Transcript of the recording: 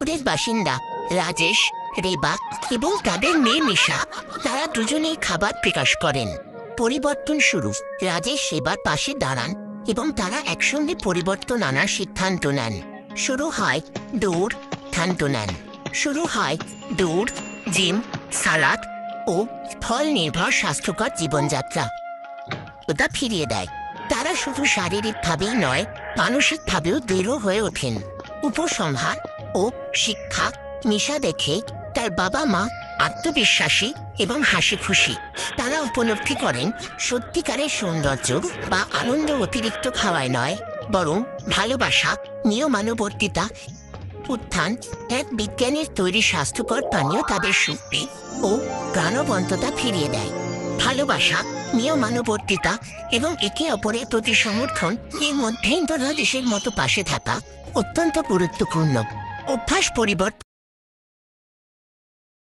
ওদের বাসিন্দা রাজেশ, রেবা এবং তাদের মেয়ে নিশা, তারা দুজনেই খাবার প্রকাশ করেন। পরিবর্তন শুরু। রাজেশ রেবার পাশে দাঁড়ান এবং তারা একসঙ্গে পরিবর্তন আনার সিদ্ধান্ত নেন। শুরু হয় দৌড়, সিদ্ধান্ত নেন। শুরু হয় দৌড়, জিম, সালাদ ও ফল নির্ভর স্বাস্থ্যকর জীবনযাত্রা। ওটা ফিরিয়ে দেয়। তারা শুধু শারীরিকভাবেই নয়, মানসিকভাবেও দৃঢ় হয়ে ওঠেন। উপসংহার ও শিক্ষা। নিশা দেখে তার বাবা মা আত্মবিশ্বাসী এবং হাসি খুশি। তারা উপলব্ধি করেন সত্যিকারের সৌন্দর্য বা আনন্দ অতিরিক্ত খাওয়ায় নয়, বরং ভালোবাসা, নিয়মানুবর্তিতা। উত্থান। এক বিজ্ঞানের তৈরি স্বাস্থ্যকর পানীয় তাদের শক্তি ও প্রাণবন্ততা ফিরিয়ে দেয়। ভালোবাসা, নিয়মানুবর্তিতা এবং একে অপরের প্রতি সমর্থন, এর মধ্যে দেশের মতো পাশে থাকা অত্যন্ত গুরুত্বপূর্ণ। অভ্যাস পরিবর্তন।